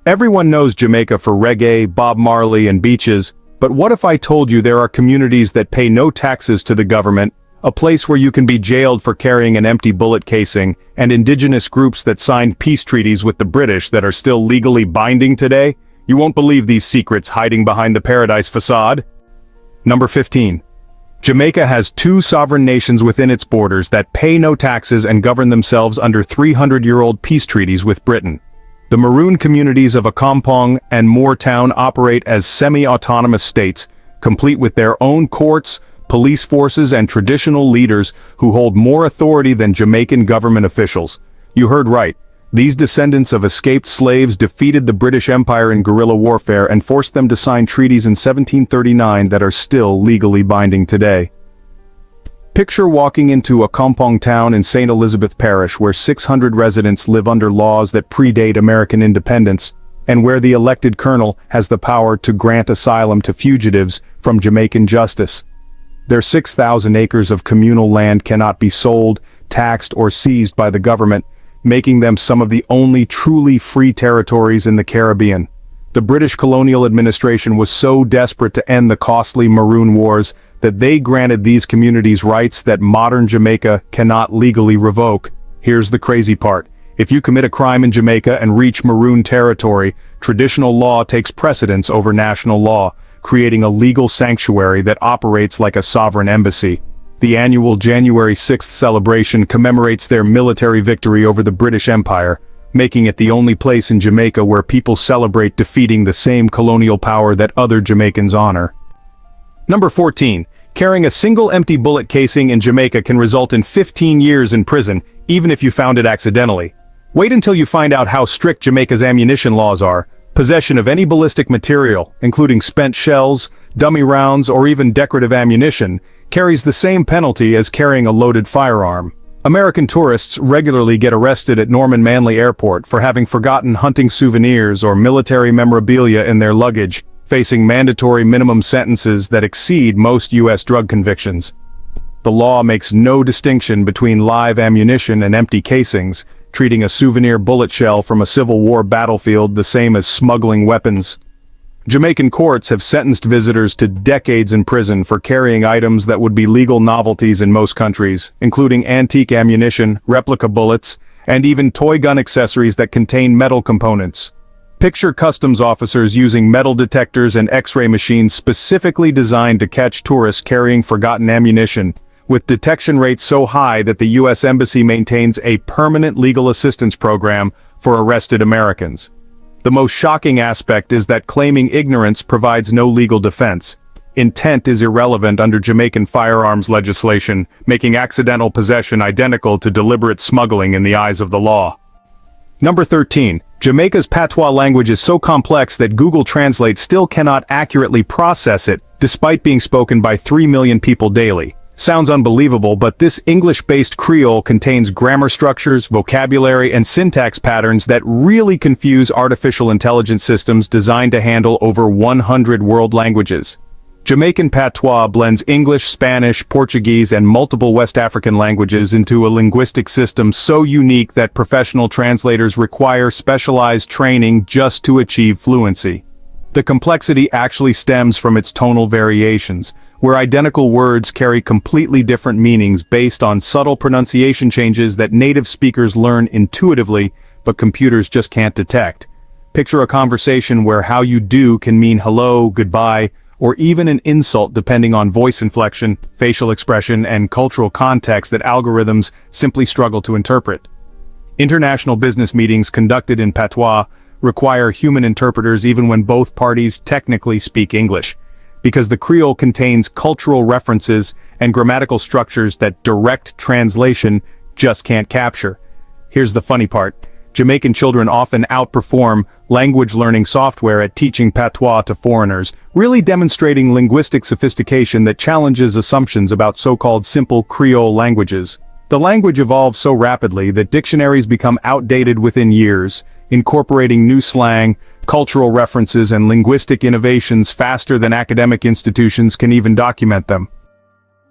Everyone knows Jamaica for reggae, Bob Marley, and beaches, but what if I told you there are communities that pay no taxes to the government, a place where you can be jailed for carrying an empty bullet casing, and indigenous groups that signed peace treaties with the British that are still legally binding today? You won't believe these secrets hiding behind the paradise facade. Number 15. Jamaica has two sovereign nations within its borders that pay no taxes and govern themselves under 300-year-old peace treaties with Britain. The Maroon communities of Accompong and Moortown operate as semi-autonomous states, complete with their own courts, police forces, and traditional leaders who hold more authority than Jamaican government officials. You heard right. These descendants of escaped slaves defeated the British Empire in guerrilla warfare and forced them to sign treaties in 1739 that are still legally binding today. Picture walking into a Accompong town in St. Elizabeth Parish where 600 residents live under laws that predate American independence, and where the elected colonel has the power to grant asylum to fugitives from Jamaican justice. Their 6,000 acres of communal land cannot be sold, taxed, or seized by the government, making them some of the only truly free territories in the Caribbean. The British colonial administration was so desperate to end the costly Maroon Wars that they granted these communities rights that modern Jamaica cannot legally revoke. Here's the crazy part. If you commit a crime in Jamaica and reach Maroon territory, traditional law takes precedence over national law, creating a legal sanctuary that operates like a sovereign embassy. The annual January 6th celebration commemorates their military victory over the British Empire, making it the only place in Jamaica where people celebrate defeating the same colonial power that other Jamaicans honor. Number 14. Carrying a single empty bullet casing in Jamaica can result in 15 years in prison, even if you found it accidentally. Wait until you find out how strict Jamaica's ammunition laws are. Possession of any ballistic material, including spent shells, dummy rounds, or even decorative ammunition, carries the same penalty as carrying a loaded firearm. American tourists regularly get arrested at Norman Manley Airport for having forgotten hunting souvenirs or military memorabilia in their luggage, facing mandatory minimum sentences that exceed most U.S. drug convictions. The law makes no distinction between live ammunition and empty casings, treating a souvenir bullet shell from a Civil War battlefield the same as smuggling weapons. Jamaican courts have sentenced visitors to decades in prison for carrying items that would be legal novelties in most countries, including antique ammunition, replica bullets, and even toy gun accessories that contain metal components. Picture customs officers using metal detectors and X-ray machines specifically designed to catch tourists carrying forgotten ammunition, with detection rates so high that the U.S. Embassy maintains a permanent legal assistance program for arrested Americans. The most shocking aspect is that claiming ignorance provides no legal defense. Intent is irrelevant under Jamaican firearms legislation, making accidental possession identical to deliberate smuggling in the eyes of the law. Number 13. Jamaica's patois language is so complex that Google Translate still cannot accurately process it, despite being spoken by 3 million people daily. Sounds unbelievable, but this English-based Creole contains grammar structures, vocabulary, and syntax patterns that really confuse artificial intelligence systems designed to handle over 100 world languages. Jamaican patois blends English, Spanish, Portuguese, and multiple West African languages into a linguistic system so unique that professional translators require specialized training just to achieve fluency. The complexity actually stems from its tonal variations, where identical words carry completely different meanings based on subtle pronunciation changes that native speakers learn intuitively, but computers just can't detect. Picture a conversation where how you do can mean hello, goodbye, or even an insult depending on voice inflection, facial expression, and cultural context that algorithms simply struggle to interpret. International business meetings conducted in patois require human interpreters even when both parties technically speak English, because the Creole contains cultural references and grammatical structures that direct translation just can't capture. Here's the funny part. Jamaican children often outperform language learning software at teaching patois to foreigners, really demonstrating linguistic sophistication that challenges assumptions about so-called simple Creole languages. The language evolves so rapidly that dictionaries become outdated within years, incorporating new slang, cultural references, and linguistic innovations faster than academic institutions can even document them.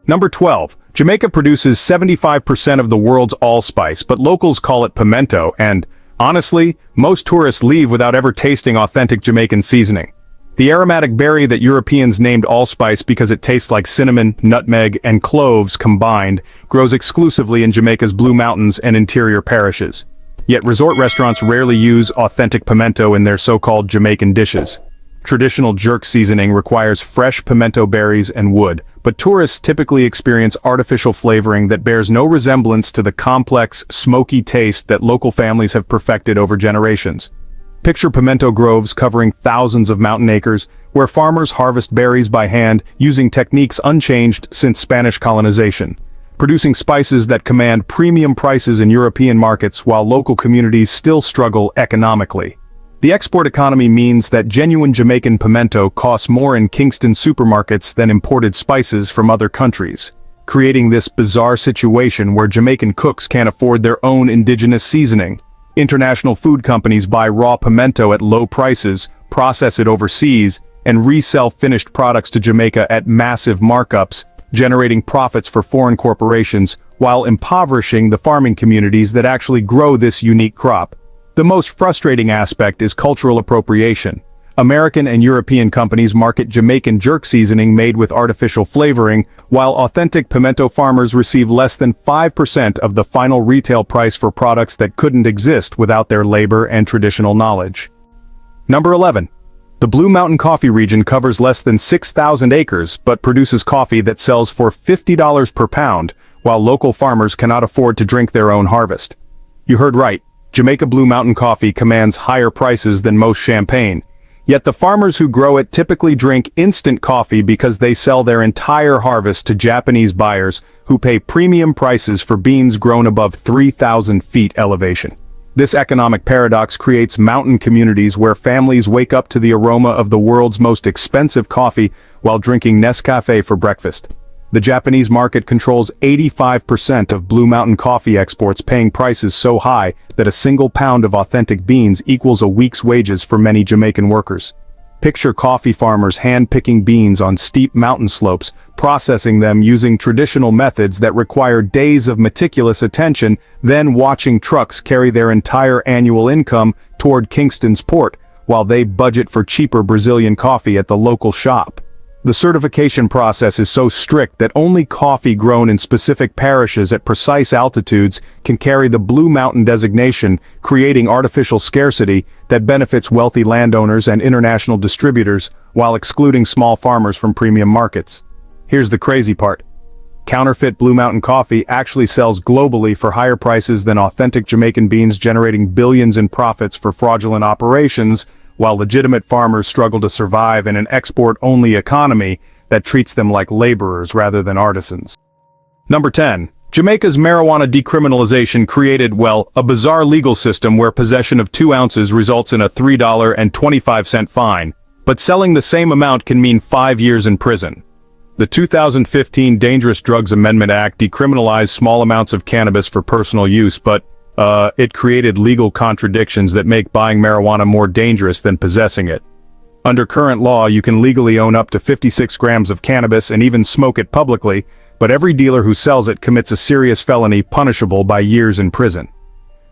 Number 12. Jamaica produces 75% of the world's allspice, but locals call it pimento, and, Honestly, most tourists leave without ever tasting authentic Jamaican seasoning. The aromatic berry that Europeans named allspice because it tastes like cinnamon, nutmeg, and cloves combined grows exclusively in Jamaica's Blue Mountains and interior parishes. Yet resort restaurants rarely use authentic pimento in their so-called Jamaican dishes. Traditional jerk seasoning requires fresh pimento berries and wood, but tourists typically experience artificial flavoring that bears no resemblance to the complex, smoky taste that local families have perfected over generations. Picture pimento groves covering thousands of mountain acres, where farmers harvest berries by hand using techniques unchanged since Spanish colonization, producing spices that command premium prices in European markets while local communities still struggle economically. The export economy means that genuine Jamaican pimento costs more in Kingston supermarkets than imported spices from other countries, creating this bizarre situation where Jamaican cooks can't afford their own indigenous seasoning. International food companies buy raw pimento at low prices, process it overseas, and resell finished products to Jamaica at massive markups, generating profits for foreign corporations while impoverishing the farming communities that actually grow this unique crop. The most frustrating aspect is cultural appropriation. American and European companies market Jamaican jerk seasoning made with artificial flavoring, while authentic pimento farmers receive less than 5% of the final retail price for products that couldn't exist without their labor and traditional knowledge. Number 11. The Blue Mountain coffee region covers less than 6,000 acres but produces coffee that sells for $50 per pound, while local farmers cannot afford to drink their own harvest. You heard right. Jamaica Blue Mountain coffee commands higher prices than most champagne. Yet the farmers who grow it typically drink instant coffee because they sell their entire harvest to Japanese buyers who pay premium prices for beans grown above 3,000 feet elevation. This economic paradox creates mountain communities where families wake up to the aroma of the world's most expensive coffee while drinking Nescafe for breakfast. The Japanese market controls 85% of Blue Mountain coffee exports, paying prices so high that a single pound of authentic beans equals a week's wages for many Jamaican workers. Picture coffee farmers hand-picking beans on steep mountain slopes, processing them using traditional methods that require days of meticulous attention, then watching trucks carry their entire annual income toward Kingston's port, while they budget for cheaper Brazilian coffee at the local shop. The certification process is so strict that only coffee grown in specific parishes at precise altitudes can carry the Blue Mountain designation, creating artificial scarcity that benefits wealthy landowners and international distributors while excluding small farmers from premium markets. Here's the crazy part. Counterfeit Blue Mountain coffee actually sells globally for higher prices than authentic Jamaican beans, generating billions in profits for fraudulent operations, while legitimate farmers struggle to survive in an export-only economy that treats them like laborers rather than artisans. Number 10. Jamaica's marijuana decriminalization created, well, a bizarre legal system where possession of 2 ounces results in a $3.25 fine, but selling the same amount can mean 5 years in prison. The 2015 Dangerous Drugs Amendment Act decriminalized small amounts of cannabis for personal use, but it created legal contradictions that make buying marijuana more dangerous than possessing it. Under current law, you can legally own up to 56 grams of cannabis and even smoke it publicly, but every dealer who sells it commits a serious felony punishable by years in prison.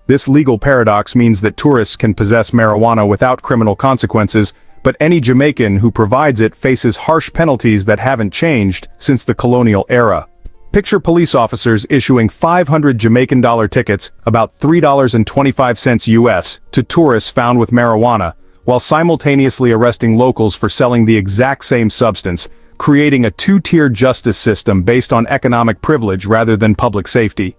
This legal paradox means that tourists can possess marijuana without criminal consequences, but any Jamaican who provides it faces harsh penalties that haven't changed since the colonial era. Picture police officers issuing 500 Jamaican dollar tickets, about $3.25 US, to tourists found with marijuana, while simultaneously arresting locals for selling the exact same substance, creating a two-tier justice system based on economic privilege rather than public safety.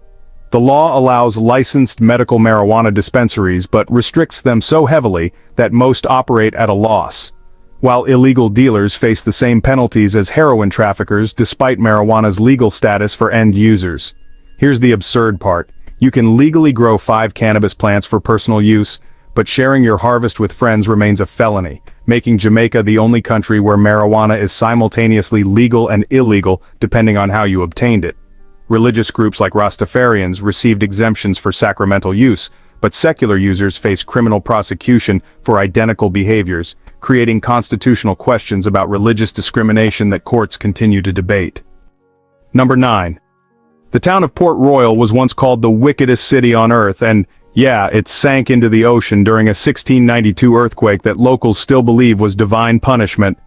The law allows licensed medical marijuana dispensaries but restricts them so heavily that most operate at a loss, while illegal dealers face the same penalties as heroin traffickers despite marijuana's legal status for end users. Here's the absurd part. You can legally grow 5 cannabis plants for personal use, but sharing your harvest with friends remains a felony, making Jamaica the only country where marijuana is simultaneously legal and illegal depending on how you obtained it. Religious groups like Rastafarians received exemptions for sacramental use, but secular users face criminal prosecution for identical behaviors, creating constitutional questions about religious discrimination that courts continue to debate. Number 9. The town of Port Royal was once called the wickedest city on earth, and Yeah, it sank into the ocean during a 1692 earthquake that locals still believe was divine punishment.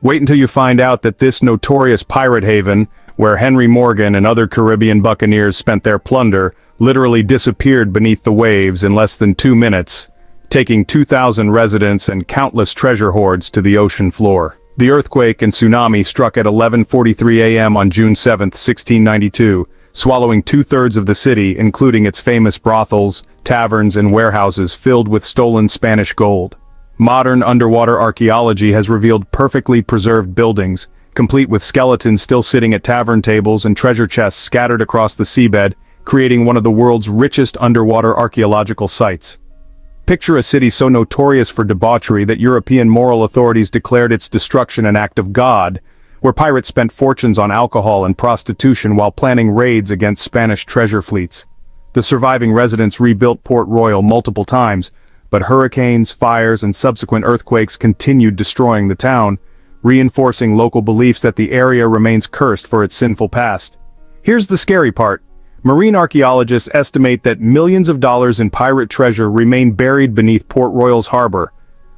Wait until you find out that this notorious pirate haven, where Henry Morgan and other Caribbean buccaneers spent their plunder, literally disappeared beneath the waves in less than 2 minutes, taking 2,000 residents and countless treasure hoards to the ocean floor. The earthquake and tsunami struck at 11:43 a.m. on June 7, 1692, swallowing 2/3 of the city, including its famous brothels, taverns, and warehouses filled with stolen Spanish gold. Modern underwater archaeology has revealed perfectly preserved buildings, complete with skeletons still sitting at tavern tables and treasure chests scattered across the seabed, creating one of the world's richest underwater archaeological sites. Picture a city so notorious for debauchery that European moral authorities declared its destruction an act of God, where pirates spent fortunes on alcohol and prostitution while planning raids against Spanish treasure fleets. The surviving residents rebuilt Port Royal multiple times, but hurricanes, fires, and subsequent earthquakes continued destroying the town, reinforcing local beliefs that the area remains cursed for its sinful past. Here's the scary part. Marine archaeologists estimate that millions of dollars in pirate treasure remain buried beneath Port Royal's harbor.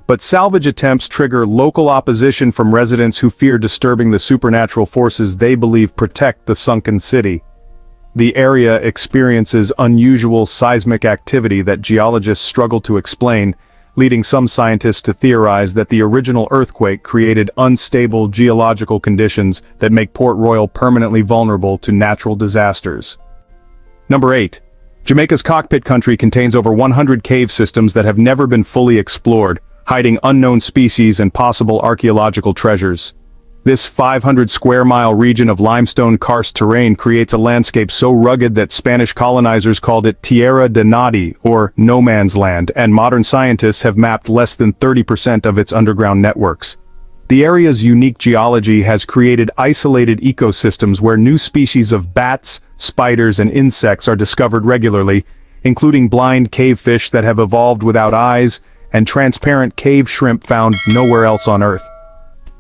But salvage attempts trigger local opposition from residents who fear disturbing the supernatural forces they believe protect the sunken city. The area experiences unusual seismic activity that geologists struggle to explain, leading some scientists to theorize that the original earthquake created unstable geological conditions that make Port Royal permanently vulnerable to natural disasters. Number 8. Jamaica's cockpit country contains over 100 cave systems that have never been fully explored, hiding unknown species and possible archaeological treasures. This 500-square-mile region of limestone karst terrain creates a landscape so rugged that Spanish colonizers called it Tierra de Nadie, or no man's land, and modern scientists have mapped less than 30% of its underground networks. The area's unique geology has created isolated ecosystems where new species of bats, spiders, and insects are discovered regularly, including blind cavefish that have evolved without eyes, and transparent cave shrimp found nowhere else on Earth.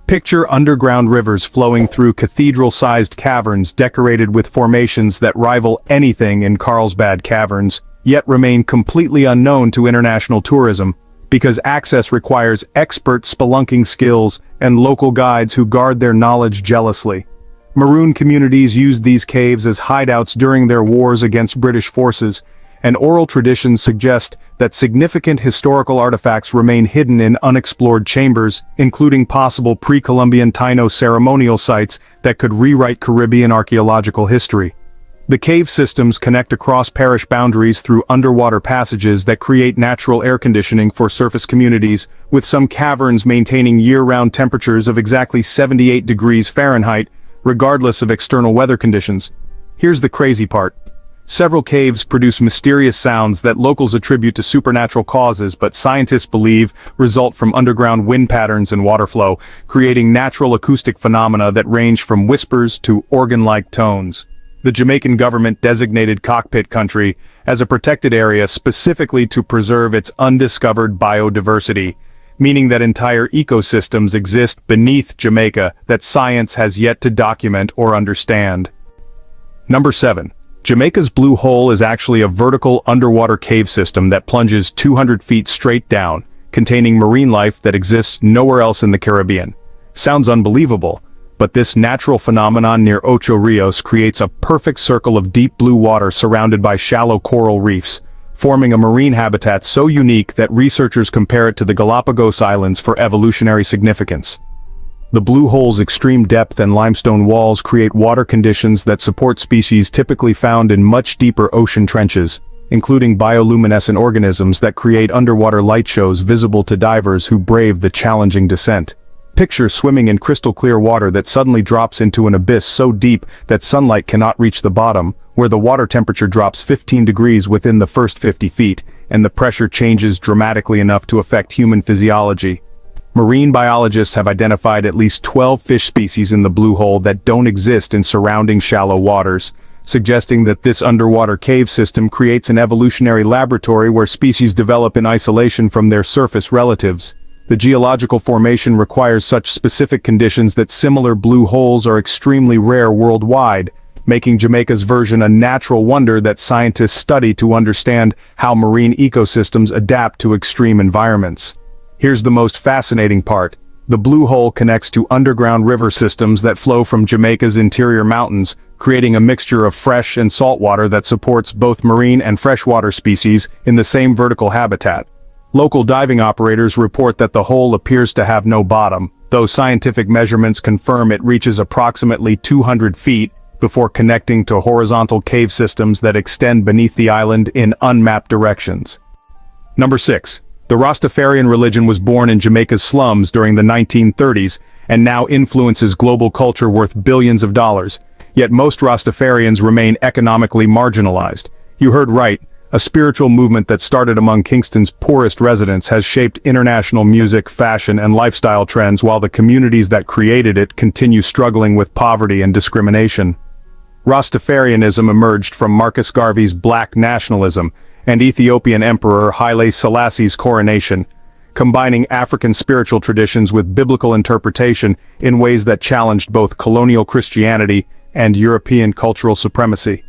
Picture underground rivers flowing through cathedral-sized caverns decorated with formations that rival anything in Carlsbad Caverns, yet remain completely unknown to international tourism, because access requires expert spelunking skills and local guides who guard their knowledge jealously. Maroon communities used these caves as hideouts during their wars against British forces, and oral traditions suggest that significant historical artifacts remain hidden in unexplored chambers, including possible pre-Columbian Taino ceremonial sites that could rewrite Caribbean archaeological history. The cave systems connect across parish boundaries through underwater passages that create natural air conditioning for surface communities, with some caverns maintaining year-round temperatures of exactly 78 degrees Fahrenheit, regardless of external weather conditions. Here's the crazy part. Several caves produce mysterious sounds that locals attribute to supernatural causes, but scientists believe result from underground wind patterns and water flow, creating natural acoustic phenomena that range from whispers to organ-like tones. The Jamaican government designated cockpit country as a protected area specifically to preserve its undiscovered biodiversity, meaning that entire ecosystems exist beneath Jamaica that science has yet to document or understand. Number 7. Jamaica's Blue Hole is actually a vertical underwater cave system that plunges 200 feet straight down, containing marine life that exists nowhere else in the Caribbean. Sounds unbelievable, but this natural phenomenon near Ocho Rios creates a perfect circle of deep blue water surrounded by shallow coral reefs, forming a marine habitat so unique that researchers compare it to the Galapagos Islands for evolutionary significance. The Blue Hole's extreme depth and limestone walls create water conditions that support species typically found in much deeper ocean trenches, including bioluminescent organisms that create underwater light shows visible to divers who brave the challenging descent. Picture swimming in crystal clear water that suddenly drops into an abyss so deep that sunlight cannot reach the bottom, where the water temperature drops 15 degrees within the first 50 feet, and the pressure changes dramatically enough to affect human physiology. Marine biologists have identified at least 12 fish species in the Blue Hole that don't exist in surrounding shallow waters, suggesting that this underwater cave system creates an evolutionary laboratory where species develop in isolation from their surface relatives. The geological formation requires such specific conditions that similar blue holes are extremely rare worldwide, making Jamaica's version a natural wonder that scientists study to understand how marine ecosystems adapt to extreme environments. Here's the most fascinating part. The Blue Hole connects to underground river systems that flow from Jamaica's interior mountains, creating a mixture of fresh and salt water that supports both marine and freshwater species in the same vertical habitat. Local diving operators report that the hole appears to have no bottom, though scientific measurements confirm it reaches approximately 200 feet before connecting to horizontal cave systems that extend beneath the island in unmapped directions. Number 6. The Rastafarian religion was born in Jamaica's slums during the 1930s and now influences global culture worth billions of dollars. Yet most Rastafarians remain economically marginalized. You heard right. A spiritual movement that started among Kingston's poorest residents has shaped international music, fashion, and lifestyle trends, while the communities that created it continue struggling with poverty and discrimination. Rastafarianism emerged from Marcus Garvey's black nationalism and Ethiopian Emperor Haile Selassie's coronation, combining African spiritual traditions with biblical interpretation in ways that challenged both colonial Christianity and European cultural supremacy.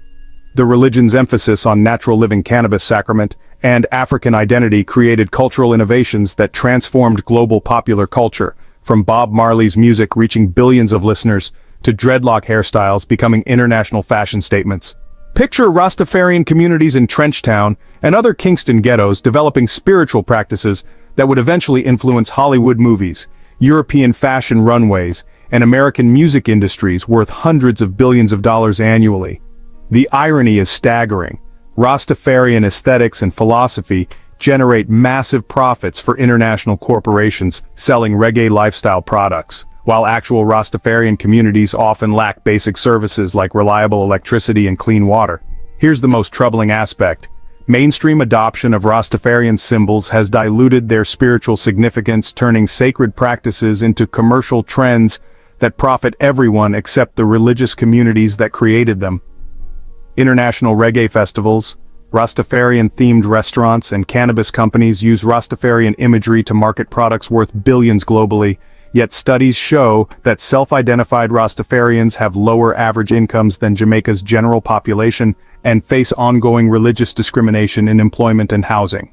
The religion's emphasis on natural living cannabis sacrament and African identity created cultural innovations that transformed global popular culture, from Bob Marley's music reaching billions of listeners to dreadlock hairstyles becoming international fashion statements. Picture Rastafarian communities in Trenchtown and other Kingston ghettos developing spiritual practices that would eventually influence Hollywood movies, European fashion runways, and American music industries worth hundreds of billions of dollars annually. The irony is staggering. Rastafarian aesthetics and philosophy generate massive profits for international corporations selling reggae lifestyle products, while actual Rastafarian communities often lack basic services like reliable electricity and clean water. Here's the most troubling aspect. Mainstream adoption of Rastafarian symbols has diluted their spiritual significance, turning sacred practices into commercial trends that profit everyone except the religious communities that created them. International reggae festivals, Rastafarian-themed restaurants, and cannabis companies use Rastafarian imagery to market products worth billions globally, yet studies show that self-identified Rastafarians have lower average incomes than Jamaica's general population and face ongoing religious discrimination in employment and housing.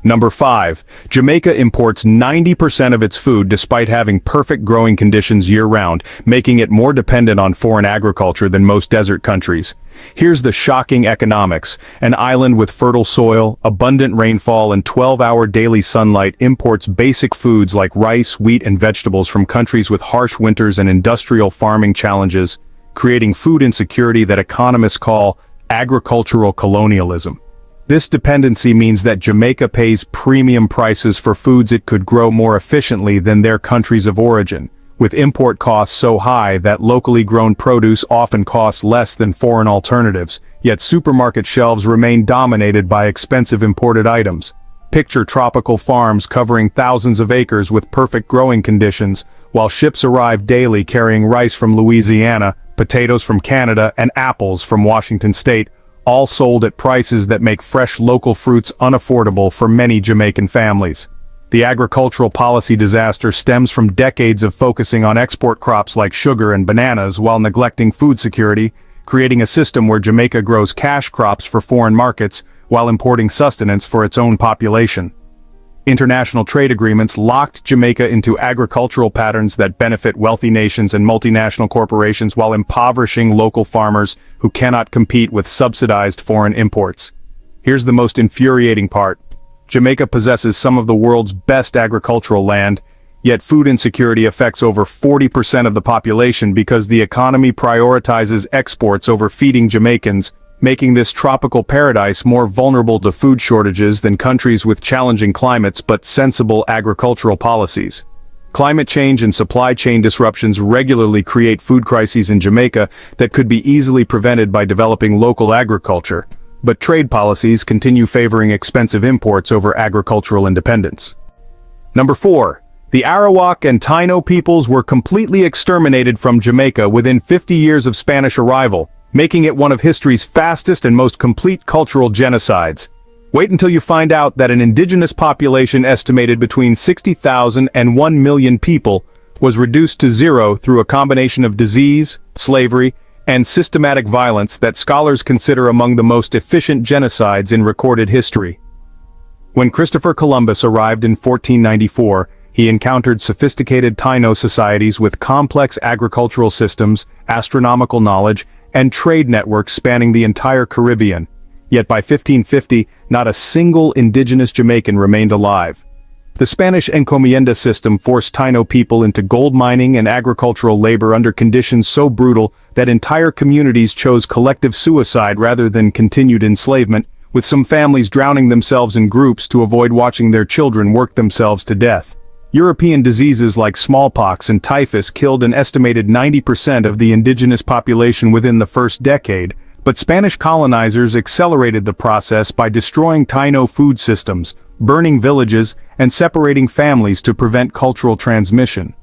Number 5. Jamaica imports 90% of its food despite having perfect growing conditions year-round, making it more dependent on foreign agriculture than most desert countries. Here's the shocking economics. An island with fertile soil, abundant rainfall, and 12-hour daily sunlight imports basic foods like rice, wheat, and vegetables from countries with harsh winters and industrial farming challenges, creating food insecurity that economists call agricultural colonialism. This dependency means that Jamaica pays premium prices for foods it could grow more efficiently than their countries of origin, with import costs so high that locally grown produce often costs less than foreign alternatives, yet supermarket shelves remain dominated by expensive imported items. Picture tropical farms covering thousands of acres with perfect growing conditions, while ships arrive daily carrying rice from Louisiana, potatoes from Canada, and apples from Washington state, all sold at prices that make fresh local fruits unaffordable for many Jamaican families. The agricultural policy disaster stems from decades of focusing on export crops like sugar and bananas while neglecting food security, creating a system where Jamaica grows cash crops for foreign markets while importing sustenance for its own population. International trade agreements locked Jamaica into agricultural patterns that benefit wealthy nations and multinational corporations while impoverishing local farmers who cannot compete with subsidized foreign imports. Here's the most infuriating part. Jamaica possesses some of the world's best agricultural land, yet food insecurity affects over 40% of the population because the economy prioritizes exports over feeding Jamaicans, making this tropical paradise more vulnerable to food shortages than countries with challenging climates but sensible agricultural policies. Climate change and supply chain disruptions regularly create food crises in Jamaica that could be easily prevented by developing local agriculture, but trade policies continue favoring expensive imports over agricultural independence. Number 4. The Arawak and Taino peoples were completely exterminated from Jamaica within 50 years of Spanish arrival, making it one of history's fastest and most complete cultural genocides. Wait until you find out that an indigenous population estimated between 60,000 and 1 million people was reduced to zero through a combination of disease, slavery, and systematic violence that scholars consider among the most efficient genocides in recorded history. When Christopher Columbus arrived in 1494, he encountered sophisticated Taino societies with complex agricultural systems, astronomical knowledge, and trade networks spanning the entire Caribbean. Yet by 1550, not a single indigenous Jamaican remained alive. The Spanish encomienda system forced Taino people into gold mining and agricultural labor under conditions so brutal that entire communities chose collective suicide rather than continued enslavement, with some families drowning themselves in groups to avoid watching their children work themselves to death. European diseases like smallpox and typhus killed an estimated 90% of the indigenous population within the first decade, but Spanish colonizers accelerated the process by destroying Taino food systems, burning villages, and separating families to prevent cultural transmission.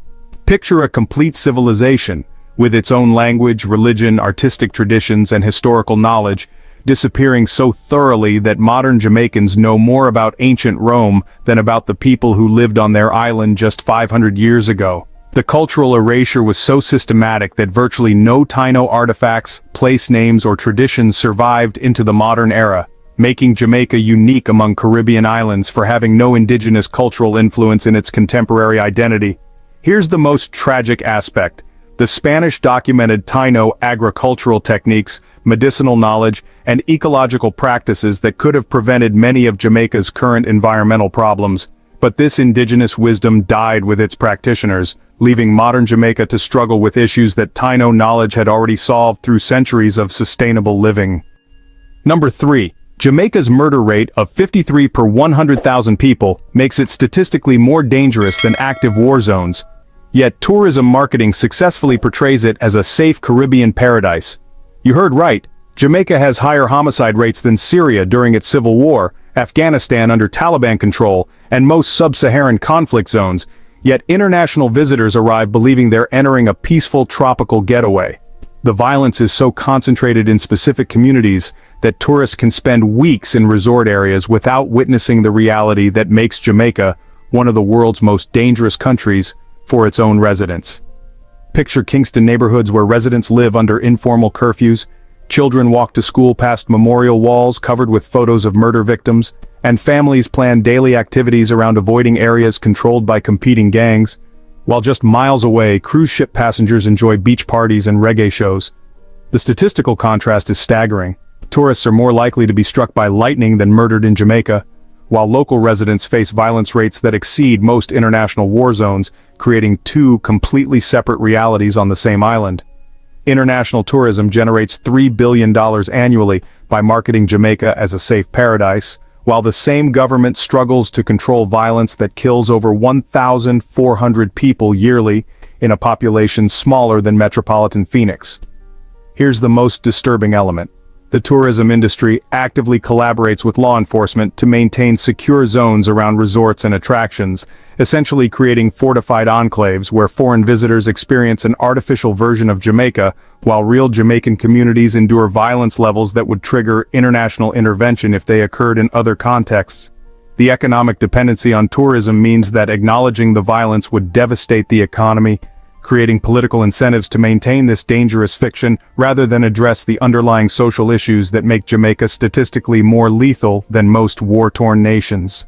Picture a complete civilization, with its own language, religion, artistic traditions, and historical knowledge, disappearing so thoroughly that modern Jamaicans know more about ancient Rome than about the people who lived on their island just 500 years ago. The cultural erasure was so systematic that virtually no Taino artifacts, place names, or traditions survived into the modern era, making Jamaica unique among Caribbean islands for having no indigenous cultural influence in its contemporary identity. Here's the most tragic aspect. The Spanish documented Taino agricultural techniques, medicinal knowledge, and ecological practices that could have prevented many of Jamaica's current environmental problems, but this indigenous wisdom died with its practitioners, leaving modern Jamaica to struggle with issues that Taino knowledge had already solved through centuries of sustainable living. Number 3. Jamaica's murder rate of 53 per 100,000 people makes it statistically more dangerous than active war zones. Yet tourism marketing successfully portrays it as a safe Caribbean paradise. You heard right, Jamaica has higher homicide rates than Syria during its civil war, Afghanistan under Taliban control, and most sub-Saharan conflict zones, yet international visitors arrive believing they're entering a peaceful tropical getaway. The violence is so concentrated in specific communities that tourists can spend weeks in resort areas without witnessing the reality that makes Jamaica one of the world's most dangerous countries for its own residents. Picture Kingston neighborhoods where residents live under informal curfews, children walk to school past memorial walls covered with photos of murder victims, and families plan daily activities around avoiding areas controlled by competing gangs, while just miles away, cruise ship passengers enjoy beach parties and reggae shows. The statistical contrast is staggering. Tourists are more likely to be struck by lightning than murdered in Jamaica, while local residents face violence rates that exceed most international war zones, creating two completely separate realities on the same island. International tourism generates $3 billion annually by marketing Jamaica as a safe paradise, while the same government struggles to control violence that kills over 1,400 people yearly in a population smaller than metropolitan Phoenix. Here's the most disturbing element. The tourism industry actively collaborates with law enforcement to maintain secure zones around resorts and attractions, essentially creating fortified enclaves where foreign visitors experience an artificial version of Jamaica, while real Jamaican communities endure violence levels that would trigger international intervention if they occurred in other contexts. The economic dependency on tourism means that acknowledging the violence would devastate the economy, creating political incentives to maintain this dangerous fiction rather than address the underlying social issues that make Jamaica statistically more lethal than most war-torn nations.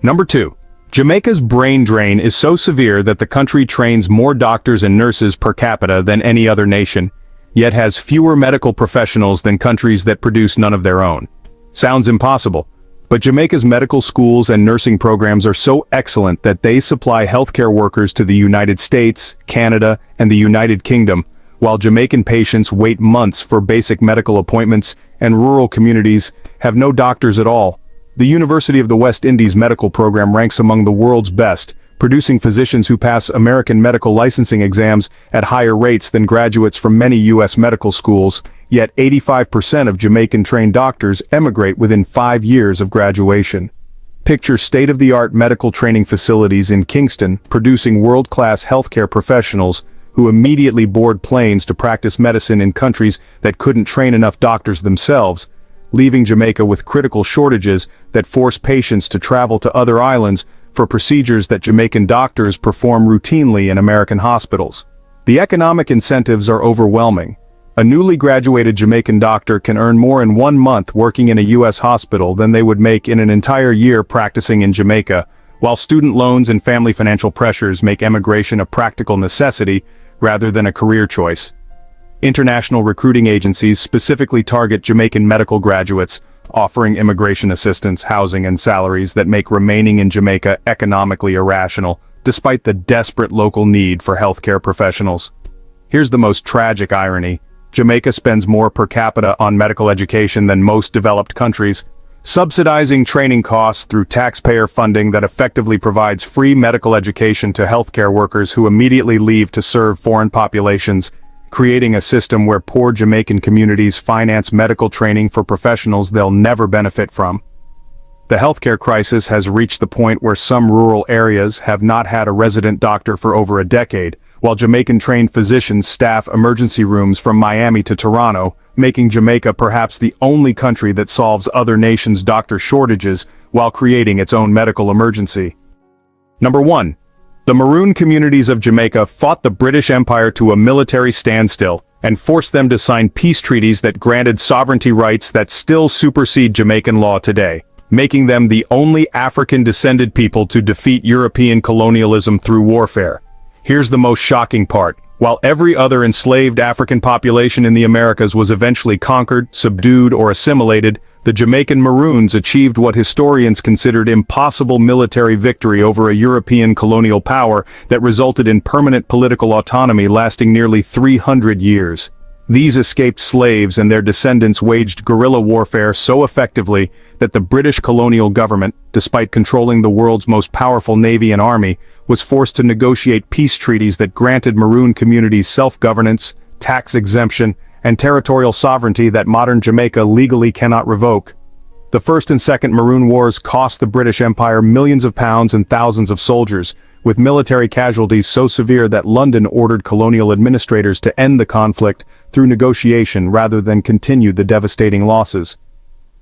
Number 2. Jamaica's brain drain is so severe that the country trains more doctors and nurses per capita than any other nation, yet has fewer medical professionals than countries that produce none of their own. Sounds impossible. But Jamaica's medical schools and nursing programs are so excellent that they supply healthcare workers to the United States, Canada, and the United Kingdom, while Jamaican patients wait months for basic medical appointments and rural communities have no doctors at all. The University of the West Indies medical program ranks among the world's best, producing physicians who pass American medical licensing exams at higher rates than graduates from many U.S. medical schools, yet 85% of Jamaican-trained doctors emigrate within 5 years of graduation. Picture state-of-the-art medical training facilities in Kingston producing world-class healthcare professionals who immediately board planes to practice medicine in countries that couldn't train enough doctors themselves, leaving Jamaica with critical shortages that force patients to travel to other islands for procedures that Jamaican doctors perform routinely in American hospitals. The economic incentives are overwhelming. A newly graduated Jamaican doctor can earn more in 1 month working in a U.S. hospital than they would make in an entire year practicing in Jamaica, while student loans and family financial pressures make emigration a practical necessity rather than a career choice. International recruiting agencies specifically target Jamaican medical graduates, offering immigration assistance, housing, and salaries that make remaining in Jamaica economically irrational, despite the desperate local need for healthcare professionals. Here's the most tragic irony. Jamaica spends more per capita on medical education than most developed countries, subsidizing training costs through taxpayer funding that effectively provides free medical education to healthcare workers who immediately leave to serve foreign populations, creating a system where poor Jamaican communities finance medical training for professionals they'll never benefit from. The healthcare crisis has reached the point where some rural areas have not had a resident doctor for over a decade, while Jamaican-trained physicians staff emergency rooms from Miami to Toronto, making Jamaica perhaps the only country that solves other nations' doctor shortages while creating its own medical emergency. Number 1. The Maroon communities of Jamaica fought the British Empire to a military standstill and forced them to sign peace treaties that granted sovereignty rights that still supersede Jamaican law today, making them the only African-descended people to defeat European colonialism through warfare. Here's the most shocking part. While every other enslaved African population in the Americas was eventually conquered, subdued, or assimilated, the Jamaican Maroons achieved what historians considered impossible military victory over a European colonial power that resulted in permanent political autonomy lasting nearly 300 years. These escaped slaves and their descendants waged guerrilla warfare so effectively that the British colonial government, despite controlling the world's most powerful navy and army, was forced to negotiate peace treaties that granted Maroon communities self-governance, tax exemption, and territorial sovereignty that modern Jamaica legally cannot revoke. The First and Second Maroon Wars cost the British Empire millions of pounds and thousands of soldiers, with military casualties so severe that London ordered colonial administrators to end the conflict through negotiation rather than continue the devastating losses.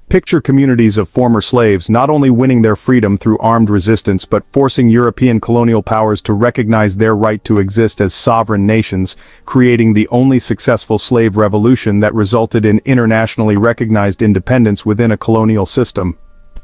Picture communities of former slaves not only winning their freedom through armed resistance but forcing European colonial powers to recognize their right to exist as sovereign nations, creating the only successful slave revolution that resulted in internationally recognized independence within a colonial system.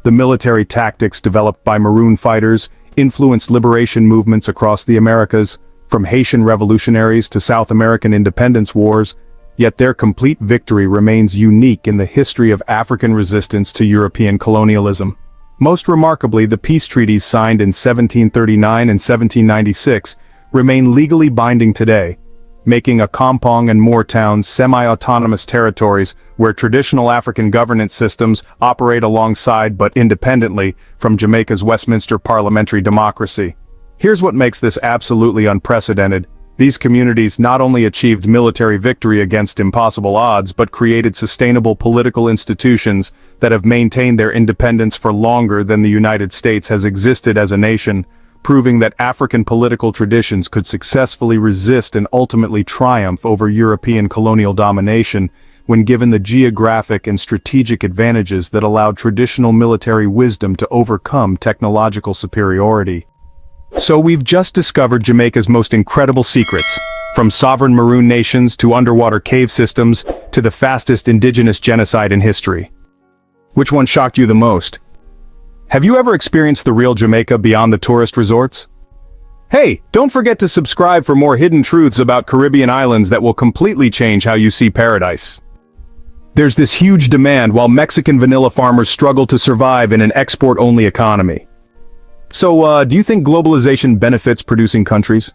The military tactics developed by Maroon fighters influenced liberation movements across the Americas, from Haitian revolutionaries to South American independence wars, yet their complete victory remains unique in the history of African resistance to European colonialism. Most remarkably, the peace treaties signed in 1739 and 1796 remain legally binding today, making Accompong and Moortown semi-autonomous territories where traditional African governance systems operate alongside but independently from Jamaica's Westminster parliamentary democracy. Here's what makes this absolutely unprecedented. These communities not only achieved military victory against impossible odds but created sustainable political institutions that have maintained their independence for longer than the United States has existed as a nation, proving that African political traditions could successfully resist and ultimately triumph over European colonial domination when given the geographic and strategic advantages that allowed traditional military wisdom to overcome technological superiority. So we've just discovered Jamaica's most incredible secrets, from sovereign Maroon nations to underwater cave systems to the fastest indigenous genocide in history. Which one shocked you the most? Have you ever experienced the real Jamaica beyond the tourist resorts? Hey, don't forget to subscribe for more hidden truths about Caribbean islands that will completely change how you see paradise. There's this huge demand while Mexican vanilla farmers struggle to survive in an export-only economy. So, do you think globalization benefits producing countries?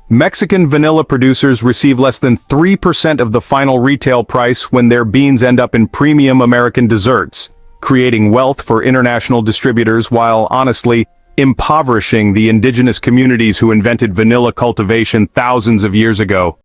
Mexican vanilla producers receive less than 3% of the final retail price when their beans end up in premium American desserts, creating wealth for international distributors while, honestly, impoverishing the indigenous communities who invented vanilla cultivation thousands of years ago.